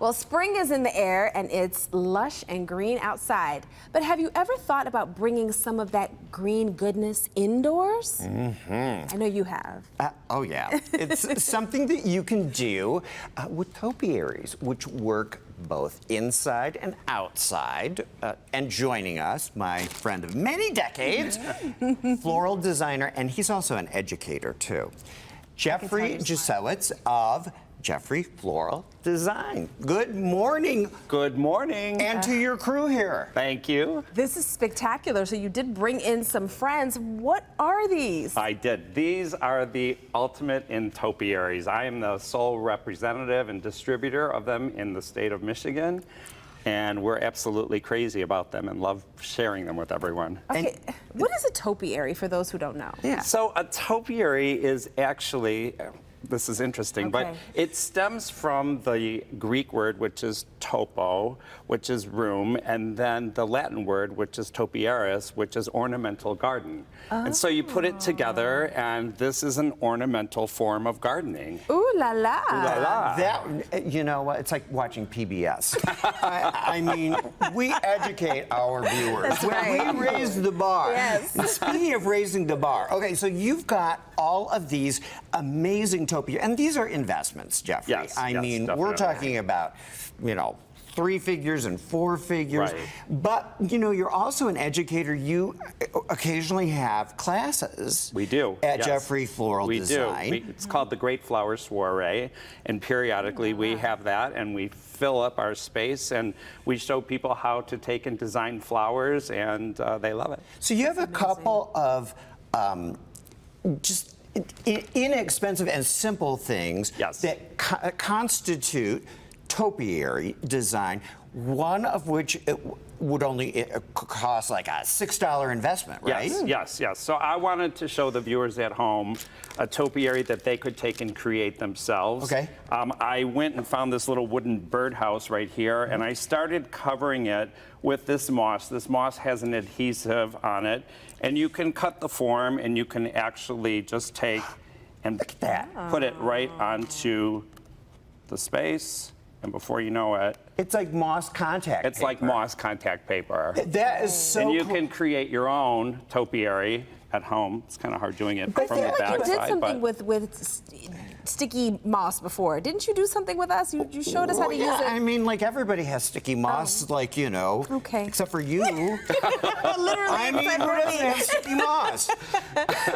Well, spring is in the air and it's lush and green outside. But have you ever thought about bringing some of that green goodness indoors? I know you have. Oh, yeah. It's something that you can do with topiaries, which work both inside and outside. And joining us, my friend of many decades, floral designer, and he's also an educator, too, Jeffrey Jusewitz of Jeffrey Floral Design. Good morning. Good morning. And to your crew here. Thank you. This is spectacular. So you did bring in some friends. What are these? I did. These are the ultimate in topiaries. I am the sole representative and distributor of them in the state of Michigan. And we're absolutely crazy about them and love sharing them with everyone. Okay, what is a topiary for those who don't know? Yeah. So a topiary is actually, this is interesting, but it stems from the Greek word, which is topo, which is room, and then the Latin word, which is topiaris, which is ornamental garden. And so you put it together, and this is an ornamental form of gardening. Ooh la la. Ooh la la. That, you know what, it's like watching PBS. I mean, we educate our viewers. That's right. We raise the bar. Yes. And speaking of raising the bar, okay, so you've got all of these amazing topiaries, and these are investments, Jeffrey. Yes, I mean, definitely. we're talking about, you know, 3 figures and 4 figures. Right. But, you know, you're also an educator. You occasionally have classes. We do. At Yes. Jeffrey Floral Design. We do. It's called the Great Flower Soiree, and periodically we have that, and we fill up our space, and we show people how to take and design flowers, and they love it. So you have a couple of just inexpensive and simple things that constitute topiary design, one of which would only cost like a $6 investment, right? Yes. So I wanted to show the viewers at home a topiary that they could take and create themselves. Okay. I went and found this little wooden birdhouse right here, and I started covering it with this moss. This moss has an adhesive on it, and you can cut the form, and you can actually just take and put it right onto the space. And before you know it, it's like moss contact It's paper. like moss contact paper. That is so And you cool. can create your own topiary at home. It's kind of hard doing it from the I feel like you did backside, something but with sticky moss before. Didn't you do something with us? You showed us how to use it. I mean, like everybody has sticky moss, like, you know. Okay. Except for you. Literally, I mean, who doesn't have sticky moss?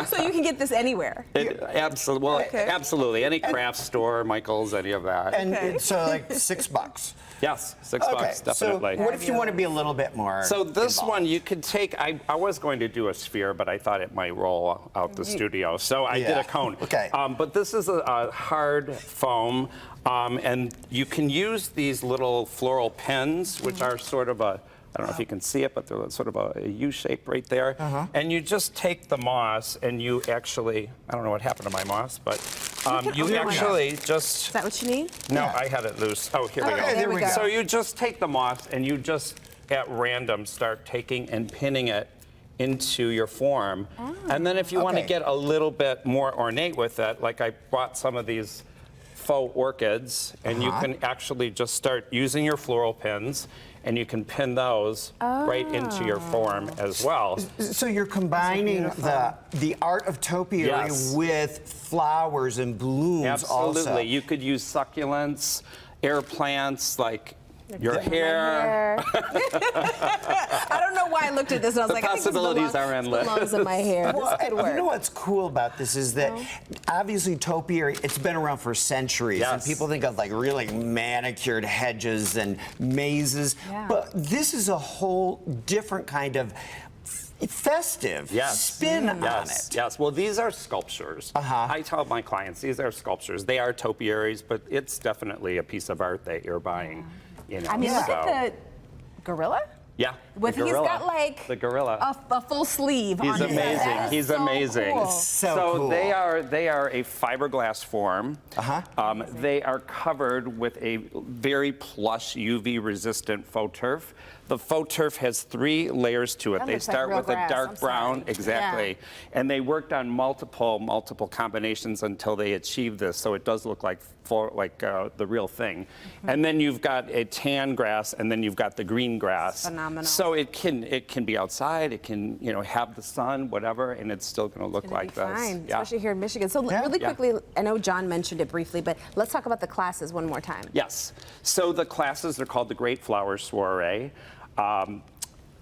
So you can get this anywhere. absolutely. Well, absolutely. Any craft store, Michael's, any of that. And it's so like $6. Yes, $6, definitely. So what if you want to be a little bit more So this involved? one you could take, I was going to do a sphere, but I thought it might roll out the studio. So I did a cone. Okay. But this is a hard foam, and you can use these little floral pins, which are sort of a, I don't know if you can see it, but they're sort of a U shape right there. And you just take the moss and you actually, I don't know what happened to my moss, but you actually just... Is that what you need? No, I had it loose. Oh, here we go. There we go. So you just take the moss and you just, at random, start taking and pinning it into your form. And then if you want to get a little bit more ornate with it, like I bought some of these faux orchids, and you can actually just start using your floral pins, and you can pin those right into your form as well. So you're combining the art of topiary with flowers and blooms Absolutely. also. You could use succulents, air plants, like your hair. I don't know why I looked at this and I was The like, I think this possibilities are endless. belongs in my hair. Well, This could work. you know what's cool about this is that obviously topiary, it's been around for centuries, and people think of like really manicured hedges and mazes, but this is a whole different kind of festive spin on it. Yes, well, these are sculptures. I tell my clients, these are sculptures. They are topiaries, but it's definitely a piece of art that you're buying. You know, I mean, look at the gorilla. Yeah, He's got like the gorilla. A full sleeve. He's on amazing. That is He's so amazing. Cool. So cool. they are a fiberglass form. They are covered with a very plush UV resistant faux turf. The faux turf has 3 layers to it. That They looks like start real with grass. a dark I'm brown, sorry. exactly. Yeah. And they worked on multiple combinations until they achieved this. So it does look like the real thing. And then you've got a tan grass, and then you've got the green grass. Phenomenal. So it can be outside. It can have the sun, whatever, and it's still going to look Gonna like be this. fine, Yeah. especially here in Michigan. So really quickly, I know John mentioned it briefly, but let's talk about the classes one more time. Yes. So the classes are called the Great Flower Soiree.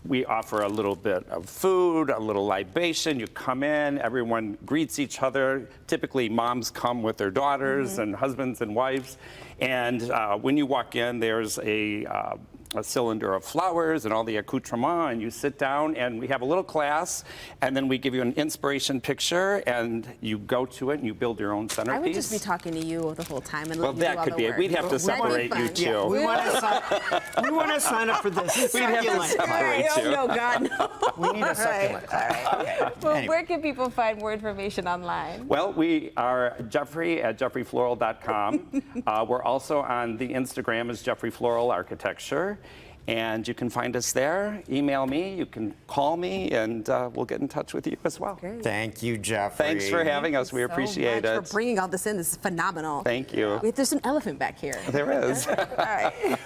We offer a little bit of food, a little libation. You come in, everyone greets each other. Typically, moms come with their daughters and husbands and wives. And when you walk in, there's a cylinder of flowers and all the accoutrements, and you sit down, and we have a little class, and then we give you an inspiration picture, and you go to it, and you build your own centerpiece. I would just be talking to you the whole time and Well, let you do that all could the be it. work. We'd have to That'd be separate you fun. two. Yeah, we want to sign up for this. We'd have to Succulent. separate Oh, you. no, God, no. We need a succulent class. Well, Anyway. where can people find more information online? Well, we are Jeffrey at jeffreyfloral.com. We're also on the Instagram as Jeffrey Floral Architecture. And you can find us there. Email me, you can call me, and we'll get in touch with you as well. Great. Thank you, Jeffrey. Thanks for having us. We So appreciate much it. for bringing all this in. This is phenomenal. Thank you. Wait, there's an elephant back here. There is. All right.